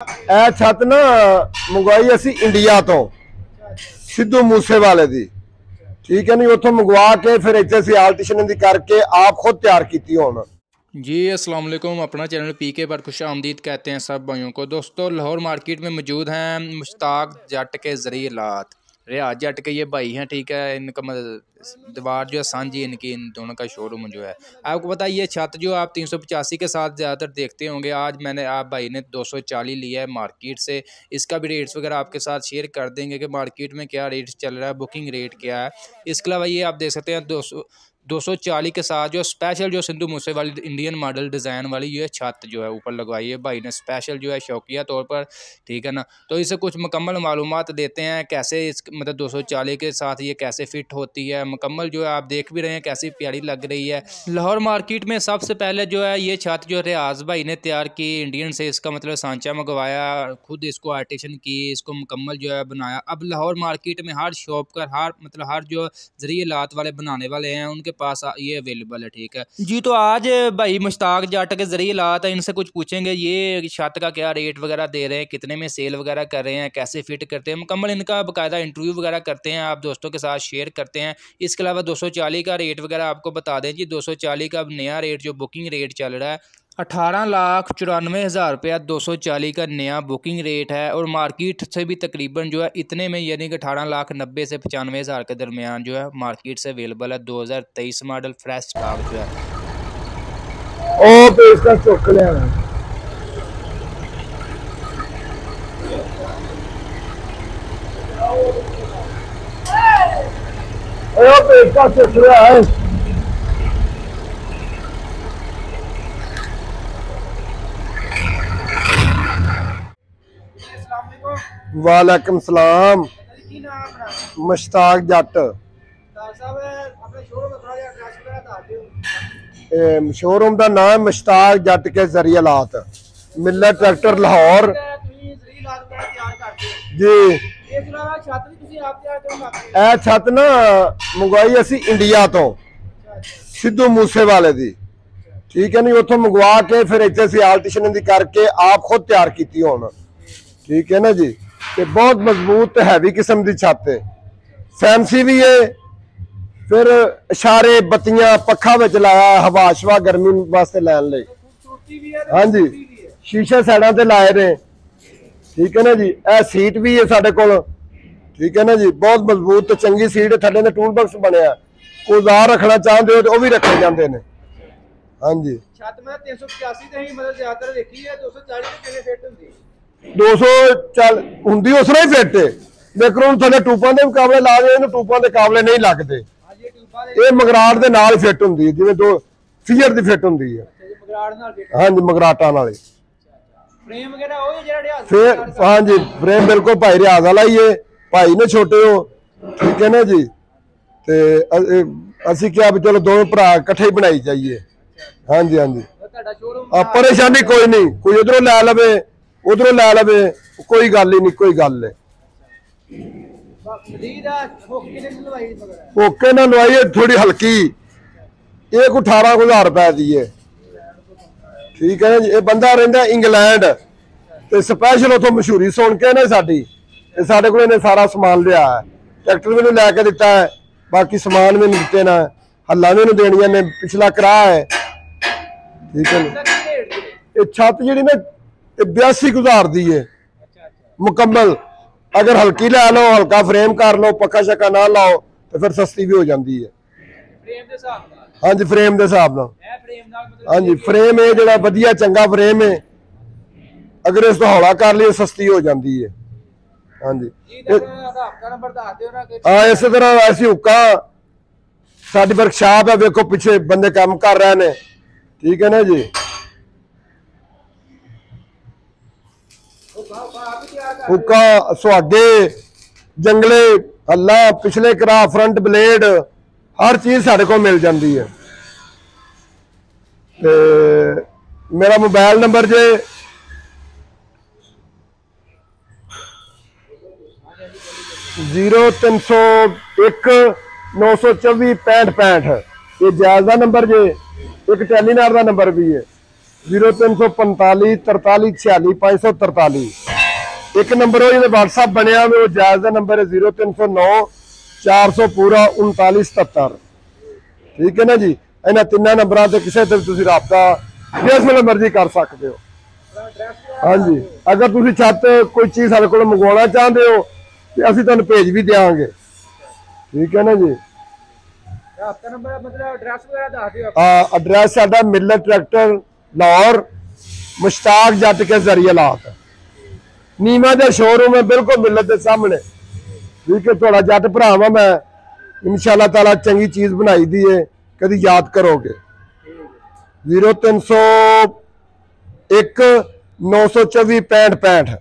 ਇਹ ਛੱਤ ਨਾ ਮੰਗਵਾਈ ਅਸੀਂ ਇੰਡੀਆ ਤੋਂ ਸਿੱਧੂ ਮੂਸੇਵਾਲੇ ਦੀ। ठीक है नहीं, उतो मंगवा के फिर इतने से आल्टेशन दी करके आप खुद तैयार की होना। जी अस्सलाम वालेकुम, अपना चैनल पीके पर खुश आमदीद कहते हैं सब भाइयों को। दोस्तों लाहौर मार्केट में मौजूद हैं मुश्ताक जट के ज़रिए लात रियाज जट के ये भाई हैं, ठीक है। इनका दीवार जो है सांझी इनकी, इन दोनों का शोरूम जो है। आपको पता है ये छत जो आप 385 के साथ ज़्यादातर देखते होंगे, आज मैंने आप भाई ने 240 लिया है मार्केट से। इसका भी रेट्स वगैरह आपके साथ शेयर कर देंगे कि मार्केट में क्या रेट्स चल रहा है, बुकिंग रेट क्या है। इसके अलावा ये आप देख सकते हैं 240 के साथ जो स्पेशल जो सिद्धू मूसेवाली इंडियन मॉडल डिज़ाइन वाली ये छत जो है ऊपर लगवाई है भाई ने स्पेशल जो है शौकिया तौर पर, ठीक है ना। तो इससे कुछ मुकम्मल मालूमात देते हैं कैसे इस मतलब 240 के साथ ये कैसे फिट होती है मुकम्मल, जो है आप देख भी रहे हैं कैसी प्यारी लग रही है। लाहौर मार्केट में सबसे पहले जो है ये छत जो रियाज भाई ने तैयार की इंडियन से, इसका मतलब सांचा मंगवाया, खुद इसको आर्टिशन की, इसको मुकम्मल जो है बनाया। अब लाहौर मार्केट में हर शॉप पर हर जो ज़रिए लात वाले बनाने वाले हैं उनके पास ये अवेलेबल है, ठीक है जी। तो आज भाई मुश्ताक जट के ज़रिए लात है, इनसे कुछ पूछेंगे ये छत का क्या रेट वगैरह दे रहे हैं, कितने में सेल वगैरह कर रहे हैं, कैसे फिट करते हैं, मुकम्मल इनका बाकायदा इंटरव्यू वगैरह करते हैं, आप दोस्तों के साथ शेयर करते हैं। इसके अलावा 240 का रेट वगैरह आपको बता दें जी। 240 का अब नया रेट जो बुकिंग रेट चल रहा है 18,94,000 रुपया 240 का नया बुकिंग रेट है। और मार्केट से भी तकरीबन जो है इतने में, यानी कि 18,90,000 से 95,000 के दरमियान जो है मार्केट से अवेलेबल है। 2023 मॉडल फ्रेश स्टॉक जो है। ओ पे इसका चुक लिया ओ पे इसका चुक लिया है। वालेकुम सलाम। मुश्ताक जट शोरूम का नाम मुश्ताक जट के ज़रिए लात, मिलर ट्रैक्टर लाहौर जी। ए छत ना मंगवाई असी इंडिया तो सिद्धू मूसेवाले दी, ठीक है नहीं। उतो मंगवा के फिर इतने से आल्टेशन दी करके आप खुद तैयार की होना, ठीक है ना जी। ते बहुत मजबूत हैवी किस्म की छत है, फैंसी भी है। फिर इशारे बत्तियां पखा विच लाया, हवा शवा गर्मी वास्ते लैन ले। हाँ जी, शीशे साइडों ते लाए ने, ठीक है ना जी। यह सीट भी है साडे कोल, ठीक है ना जी। बहुत मजबूत चंगी सीट, थल्ले ने टूल बॉक्स बनया, कोई औजार रखना चाहते हो तो वह भी रखे जाते हैं। हाँ जी, छत में 385 ते ही मतलब ज्यादातर देखी है, 240 ते कितने फिट हुंदी 200 चल हुंदी उस तरह ही फिट है। देखो थले टूपां के मुकाबले ला दे, टूपां के काबले नहीं लगते। ये मगराट के नाल फिट होंदी है, जिवें दो फीयर दी फिट होंदी है। हाँ जी, मगराटा नाल फ्रेम वगैरह हो जेड़ा हाँ जी, फ्रेम बिल्कुल भाई रियाज वाला ही है, भाई ने छोटे हो, ठीक है ना जी। ते असी क्या भी चलो दोनों भरा इकट्ठे ही बनाई चाहिए। हाँ जी, हाँ जी, परेशानी कोई नहीं, कोई उधरों लै लवे उधरों लै लवे, कोई गल ही नहीं, कोई गल है। ओके ना लवाई है थोड़ी हल्की, एक 18,000 रुपए दी है, ठीक है ना जी। ये बंदा रहिंदा इंग्लैंड ते स्पैशल उतो मशहूरी सुन के ना साडी साडे कोल इन्हें सारा समान लिया है। ट्रैक्टर मैनूं लैके दिता है, बाकी समान मैनूं दिते ना, हल्ला मैनूं देनियां ने, पिछला करा है, ठीक है ना। ये छत जी ना 82,000 दी है मुकम्मल। अगर हल्की लै लो, हल्का फ्रेम कर लो, पक्का शक्का ना लाओ तो फिर सस्ती भी हो जाती है। हाँ जी, फ्रेम के हिसाब नाल। हाँ जी, फ्रेम है जो वधिया चंगा फ्रेम है, अगर इस तो हौला कर लिए सस्ती हो जाती है। हाँ जी, हाँ इस तरह ऐसी हुक्का साडी वर्कशॉप है, वेखो पिछे बंदे काम कर रहे हैं, ठीक है ना जी। हुक्का सुहागे जंगले हल्ला पिछले करा फ्रंट ब्लेड हर चीज़ साढ़े को मिल जाती है। ते मेरा मोबाइल नंबर जे 0301 924 6565, ये जायज़ का नंबर जे, एक टेलीनार का नंबर भी है। 0345 43 46 543। एक नंबर हो जो WhatsApp बनया वो जायज़ का नंबर है 0309 400 पूरा 3977। ठीक है ना जी। इन्होंने तिना नंबर से किसी से भी रबता जिस वेले मर्जी कर सकते हो। हाँ जी, अगर तुम छत कोई चीज़ साढ़े को मंगवाना चाहते हो तो असीं तुहानूं भेज भी देंगे। ठीक है ना जी। एड्रैस साडा मिलर ट्रैक्टर लाहौर मुश्ताक जट के जरिए लात नीमा जो शोरूम है बिल्कुल मिलत के सामने। ठीक है, थोड़ा जट भरा वा मैं इंशाअल्लाह ताला चंगी चीज़ बनाई दी है, कभी याद करोगे। 0301 924 65 65।